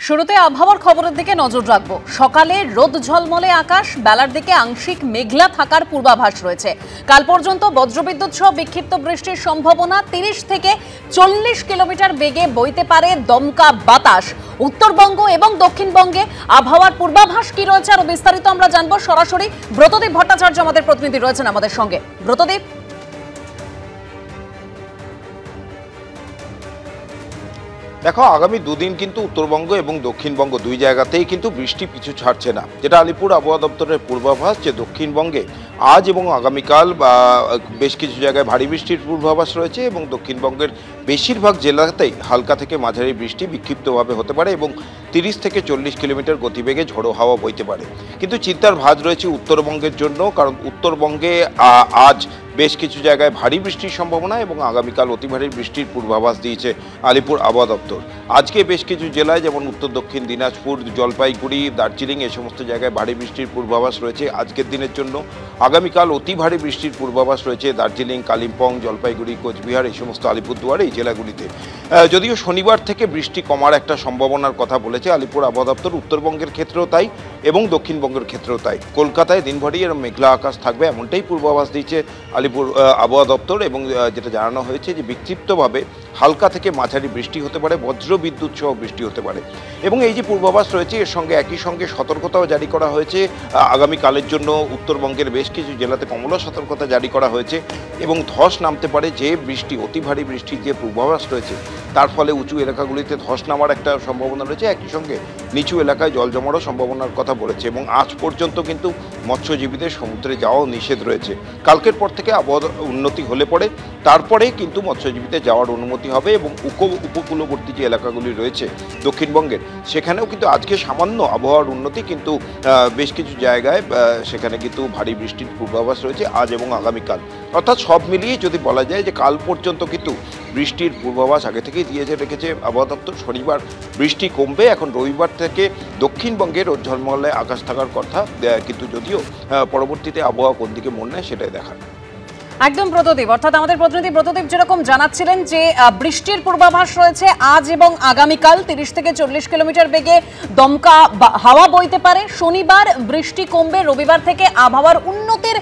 শুরুতে আবহাওয়ার খবরের দিকে নজর রাখবো। সকালে রোদ ঝলমলে আকাশ, বেলার দিকে আংশিক মেঘলা থাকার পূর্বাভাস রয়েছে। কাল পর্যন্ত বজ্রবিদ্যুৎ সহ বিক্ষিপ্ত বৃষ্টির সম্ভাবনা। 30 থেকে 40 কিলোমিটার বেগে বইতে পারে দমকা বাতাস। উত্তরবঙ্গ এবং দক্ষিণবঙ্গে আবহাওয়ার পূর্বাভাস কি রয়েছে আরো বিস্তারিত আমরা জানবো। সরাসরি ব্রতদীপ ভট্টাচার্য আমাদের প্রতিনিধি রয়েছেন আমাদের সঙ্গে। ব্রতদীপ, দেখো, আগামী দুদিন কিন্তু উত্তরবঙ্গ এবং দক্ষিণবঙ্গ দুই জায়গাতেই কিন্তু বৃষ্টি পিছু ছাড়ছে না। যেটা আলিপুর আবহাওয়া দপ্তরের পূর্বাভাস, যে দক্ষিণবঙ্গে আজ এবং আগামীকাল বেশ কিছু জায়গায় ভারী বৃষ্টির পূর্বাভাস রয়েছে এবং দক্ষিণবঙ্গের বেশিরভাগ জেলাতেই হালকা থেকে মাঝারি বৃষ্টি বিক্ষিপ্তভাবে হতে পারে এবং 30 থেকে 40 কিলোমিটার গতিবেগে ঝোড়ো হাওয়া বইতে পারে। কিন্তু চিন্তার ভাঁজ রয়েছে উত্তরবঙ্গের জন্য, কারণ উত্তরবঙ্গে আজ বেশ কিছু জায়গায় ভারী বৃষ্টির সম্ভাবনা এবং আগামীকাল অতি ভারী বৃষ্টির পূর্বাভাস দিয়েছে আলিপুর আবহাওয়া দপ্তর। আজকে বেশ কিছু জেলায় যেমন উত্তর দক্ষিণ দিনাজপুর, জলপাইগুড়ি, দার্জিলিং এই সমস্ত জায়গায় ভারী বৃষ্টির পূর্বাভাস রয়েছে আজকের দিনের জন্য। আগামীকাল অতি ভারী বৃষ্টির পূর্বাভাস রয়েছে দার্জিলিং, কালিম্পং, জলপাইগুড়ি, কোচবিহার এই সমস্ত আলিপুরদুয়ার এই জেলাগুলিতে। যদিও শনিবার থেকে বৃষ্টি কমার একটা সম্ভাবনার কথা বলেছে আলিপুর আবহাওয়া দপ্তর। উত্তরবঙ্গের ক্ষেত্রেও তাই এবং দক্ষিণবঙ্গের ক্ষেত্রেও তাই। কলকাতায় দিনভরই এরকম মেঘলা আকাশ থাকবে এমনটাই পূর্বাভাস দিচ্ছে আলিপুর আবহাওয়া দপ্তর। এবং যেটা জানানো হয়েছে যে বিক্ষিপ্তভাবে হালকা থেকে মাঝারি বৃষ্টি হতে পারে, বজ্রবিদ্যুৎ সহ বৃষ্টি হতে পারে। এবং এই যে পূর্বাভাস রয়েছে এর সঙ্গে একই সঙ্গে সতর্কতাও জারি করা হয়েছে আগামীকালের জন্য। উত্তরবঙ্গের বেশ কিছু জেলাতে কমলা সতর্কতা জারি করা হয়েছে এবং ধস নামতে পারে। যে বৃষ্টি, অতি ভারী বৃষ্টির যে পূর্বাভাস রয়েছে তার ফলে উঁচু এলাকাগুলিতে ধস নামার একটা সম্ভাবনা রয়েছে, একই সঙ্গে নিচু এলাকায় জল জমারও সম্ভাবনার কথা বলেছে। এবং আজ পর্যন্ত কিন্তু মৎস্যজীবীদের সমুদ্রে যাওয়াও নিষেধ রয়েছে। কালকের পর থেকে আবহাওয়া উন্নতি হলে পরে তারপরেই কিন্তু মৎস্যজীবীদের যাওয়ার অনুমতি হবে এবং উপকূলবর্তী যে এলাকাগুলি রয়েছে দক্ষিণবঙ্গের, সেখানেও কিন্তু আজকে সামান্য আবহাওয়ার উন্নতি, কিন্তু বেশ কিছু জায়গায় সেখানে কিন্তু ভারী বৃষ্টির পূর্বাভাস রয়েছে আজ এবং আগামীকাল। অর্থাৎ সব মিলিয়ে যদি বলা যায় যে কাল পর্যন্ত কিন্তু বৃষ্টির পূর্বাভাস আগে থেকেই রেখেছে আবহাওয়া দপ্তর। শনিবার বৃষ্টি কমবে। এখন রবিবার থেকে দক্ষিণবঙ্গে রোদ ঝলমলে আকাশ থাকার কথা, কিন্তু যদিও পরবর্তীতে আবহাওয়া কোন দিকে মোড় নেয় সেটাই দেখার। একদম ব্রতদীপ, অর্থাৎ আমাদের প্রতিনিধি ব্রতদীপ যেরকম জানাচ্ছিলেন যে বৃষ্টির পূর্বাভাস রয়েছে আজ এবং আগামীকাল। 30 থেকে 40 কিলোমিটার বেগে দমকা হাওয়া বইতে পারে। শনিবার বৃষ্টি কমবে, রবিবার থেকে আবহাওয়ার উন্নতির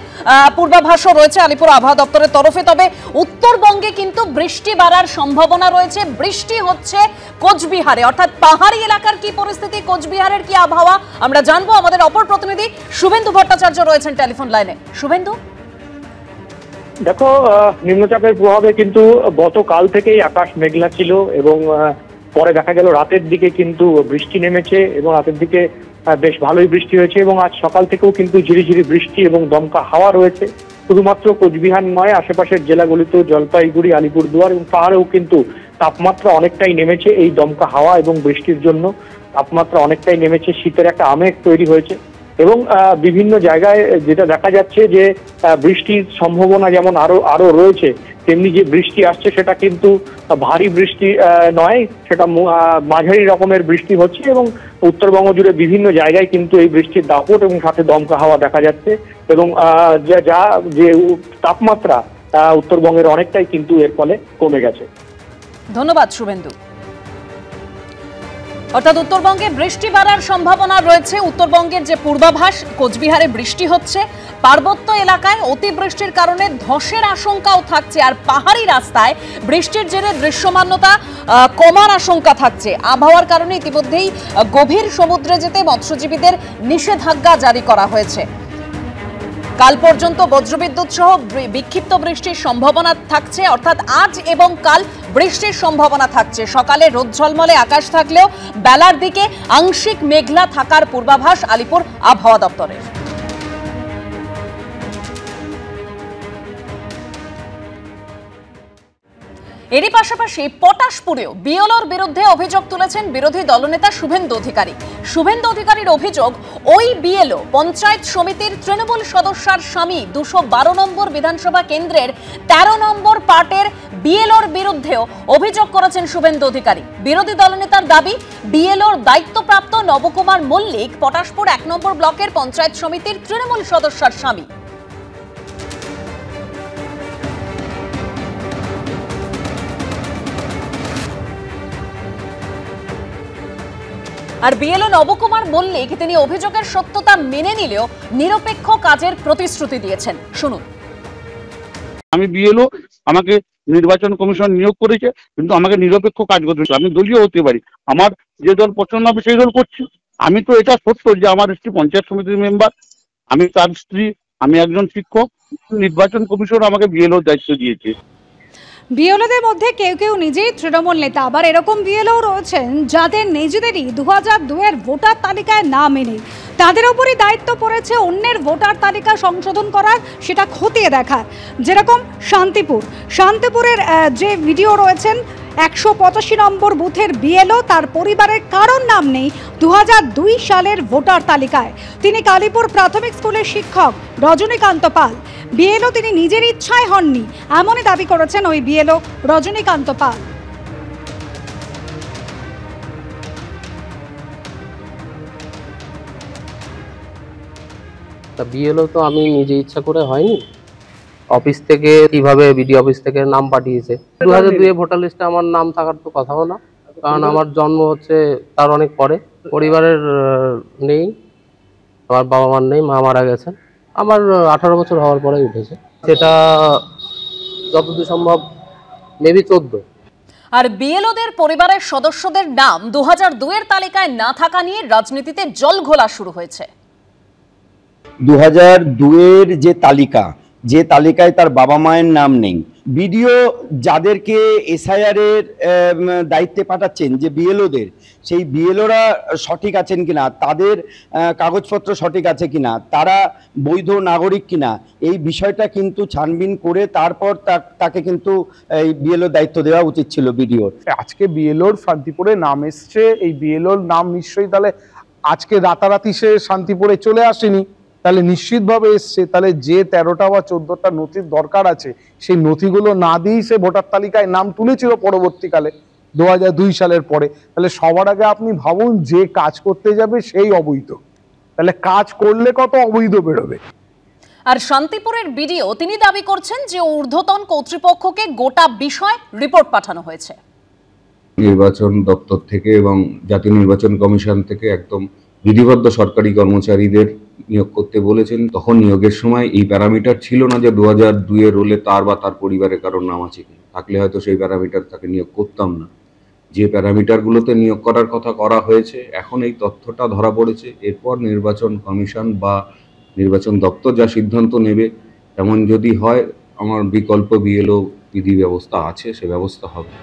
পূর্বাভাসও রয়েছে আলিপুর আবহাওয়া দপ্তরের তরফে। তবে উত্তরবঙ্গে কিন্তু বৃষ্টি বাড়ার সম্ভাবনা রয়েছে। বৃষ্টি হচ্ছে কোচবিহারে, অর্থাৎ পাহাড়ি এলাকার কি পরিস্থিতি, কোচবিহারের কি আবহাওয়া আমরা জানবো। আমাদের অপর প্রতিনিধি শুভেন্দু ভট্টাচার্য রয়েছেন টেলিফোন লাইনে। শুভেন্দু, দেখো, নিম্নচাপের প্রভাবে কিন্তু গতকাল থেকেই আকাশ মেঘলা ছিল এবং পরে দেখা গেল রাতের দিকে কিন্তু বৃষ্টি নেমেছে এবং রাতের দিকে বেশ ভালোই বৃষ্টি হয়েছে এবং আজ সকাল থেকেও কিন্তু ঝিরিঝিরি বৃষ্টি এবং দমকা হাওয়া রয়েছে। শুধুমাত্র কোচবিহার নয়, আশেপাশের জেলাগুলিতেও জলপাইগুড়ি, আলিপুরদুয়ার এবং পাহাড়েও কিন্তু তাপমাত্রা অনেকটাই নেমেছে। এই দমকা হাওয়া এবং বৃষ্টির জন্য তাপমাত্রা অনেকটাই নেমেছে, শীতের একটা আমেজ তৈরি হয়েছে এবং বিভিন্ন জায়গায় যেটা দেখা যাচ্ছে যে বৃষ্টির সম্ভাবনা যেমন আরো রয়েছে, তেমনি যে বৃষ্টি আসছে সেটা কিন্তু ভারী বৃষ্টি নয়, সেটা মাঝারি রকমের বৃষ্টি হচ্ছে এবং উত্তরবঙ্গ জুড়ে বিভিন্ন জায়গায় কিন্তু এই বৃষ্টির দাপট এবং সাথে দমকা হাওয়া দেখা যাচ্ছে এবং যে তাপমাত্রা উত্তরবঙ্গের অনেকটাই কিন্তু এর ফলে কমে গেছে। ধন্যবাদ শুভেন্দু। অর্থাৎ উত্তরবঙ্গে বৃষ্টি বাড়ার সম্ভাবনা রয়েছে। উত্তরবঙ্গের যে পূর্বাভাস, কোচবিহারে বৃষ্টি হচ্ছে, পার্বত্য এলাকায় অতিবৃষ্টির কারণে ধসের আশঙ্কাও থাকছে, আর পাহাড়ি রাস্তায় বৃষ্টির জেরে দৃশ্যমানতা কমার আশঙ্কা থাকছে। আবহাওয়ার কারণে ইতিমধ্যেই গভীর সমুদ্রে যেতে মৎস্যজীবীদের নিষেধাজ্ঞা জারি করা হয়েছে। কাল পর্যন্ত বজ্রবিদ্যুৎ সহ বিক্ষিপ্ত বৃষ্টির সম্ভাবনা থাকছে, অর্থাৎ আজ এবং কাল বৃষ্টির সম্ভাবনা থাকছে। সকালে রোদ ঝলমলে আকাশ থাকলেও বেলার দিকে আংশিক মেঘলা থাকার পূর্বাভাস আলিপুর আবহাওয়া দপ্তরের। এরই পাশাপাশি পটাশপুরেও বিএলওর বিরুদ্ধে অভিযোগ তুলেছেন বিরোধী দলনেতা শুভেন্দু অধিকারী। শুভেন্দু অধিকারীর অভিযোগ, ওই বিএলও পঞ্চায়েত সমিতির তৃণমূল সদস্যার স্বামী 212 নম্বর বিধানসভা কেন্দ্রের 13 নম্বর পার্টের বিএলওর বিরুদ্ধেও অভিযোগ করেছেন শুভেন্দু অধিকারী। বিরোধী দলনেতার দাবি, বিএলওর দায়িত্বপ্রাপ্ত নবকুমার মল্লিক পটাশপুর 1 নম্বর ব্লকের পঞ্চায়েত সমিতির তৃণমূল সদস্যার স্বামী। আর বিএলও নবকুমার মল্লিক তিনি অভিযোগের সত্যতা মেনে নিলেও নিরপেক্ষ কাজের প্রতিশ্রুতি দিয়েছেন। শুনুন। আমি বিএলও, আমাকে নির্বাচন কমিশন নিয়োগ করেছে, কিন্তু আমাকে নিরপেক্ষ কাজ করতে হচ্ছে। আমি দলীয় হতে পারি, আমার যে দল পছন্দ হবে সেই দল করছি। আমি তো এটা সত্য যে আমার স্ত্রী পঞ্চায়েত সমিতির মেম্বার, আমি তার স্ত্রী, আমি একজন শিক্ষক। নির্বাচন কমিশন আমাকে বিএলও দায়িত্ব দিয়েছে। বিএলওদের মধ্যে কেউ কেউ নিজেই তৃণমূল নেতা, আবার এরকম বিএলও রয়েছেন যাদের নিজেদেরই 2002-এর ভোটার তালিকায় নাম নেই। তাদের উপরই দায়িত্ব পড়েছে অন্যের ভোটার তালিকা সংশোধন করার, সেটা খতিয়ে দেখার। যেরকম শান্তিপুরের যে ভিডিও রয়েছেন, 185 নম্বর বুথের বিএলও, তার পরিবারের কারোর নাম নেই 2002 সালের ভোটার তালিকায়। তিনি কালীপুর প্রাথমিক স্কুলের শিক্ষক রজনীকান্ত পাল। বিএলও তিনি নিজের ইচ্ছায় হননি, এমনই দাবি করেছেন ওই বিএলও রজনীকান্ত পাল। বিএলও তো আমি নিজে ইচ্ছা করে হয়নি, অফিস থেকে কিভাবে বিডি অফিস থেকে নাম পাঠিয়েছে। 2002 ভোটার লিস্টে আমার নাম থাকার তো কথাও না, কারণ আমার জন্ম হচ্ছে তার অনেক পরে। পরিবারের নেই, আমার বাবা মার নেই, মা মারা গেছেন। আমার 18 বছর হওয়ার পরে উঠেছে, সেটা যতদূর সম্ভব মেবি 14। আর বিএলওদের পরিবারের সদস্যদের নাম 2002-এর তালিকায় না থাকা নিয়ে রাজনীতিতে জল ঘোলা শুরু হয়েছে। 2002-এর যে তালিকায় তার বাবা মায়ের নাম নেই, বিডিও যাদেরকে এসআইআর এর দায়িত্বে পাঠাচ্ছেন, যে বিএলওদের, সেই বিএলওরা সঠিক আছেন কিনা, তাদের কাগজপত্র সঠিক আছে কিনা, তারা বৈধ নাগরিক কিনা, এই বিষয়টা কিন্তু ছানবিন করে তারপর তাকে কিন্তু এই বিএলও দায়িত্ব দেওয়া উচিত ছিল বিডিওর। আজকে বিএলওর শান্তিপুরে নাম এসছে, এই বিএলওর নাম নিশ্চয়ই তাহলে আজকে রাতারাতি সে শান্তিপুরে চলে আসেনি, তাহলে নিশ্চিতভাবে এসছে। তাহলে যে 13টা বা 14টা নথির দরকার আছে, সেই নথিগুলো না দিয়েই সে ভোটার তালিকায় নাম তুলেছিল পরবর্তীকালে 2002 সালের পরে। তাহলে সবার আগে আপনি ভাবুন, যে কাজ করতে যাবে সেই অবৈধ, তাহলে কাজ করলে কত অবৈধ বেরোবে। আর শান্তিপুরের বিডিও তিনি দাবি করছেন যে ঊর্ধ্বতন কর্তৃপক্ষকে গোটা বিষয় রিপোর্ট পাঠানো হয়েছে। নির্বাচন দপ্তর থেকে এবং জাতীয় নির্বাচন কমিশন থেকে একদম বিধিবদ্ধ সরকারি কর্মচারীদের নিয়োগ করতে বলেছেন। তখন নিয়োগের সময় এই প্যারামিটার ছিল না যে 2002-এর রোলে তার বা তার পরিবারের কারোর নাম আছে কি, থাকলে হয়তো সেই প্যারামিটার তাকে নিয়োগ করতাম না। যে প্যারামিটারগুলোতে নিয়োগ করার কথা করা হয়েছে, এখন এই তথ্যটা ধরা পড়েছে। এরপর নির্বাচন কমিশন বা নির্বাচন দপ্তর যা সিদ্ধান্ত নেবে, এমন যদি হয়, আমার বিকল্প বিএলও বিধি ব্যবস্থা আছে, সে ব্যবস্থা হবে।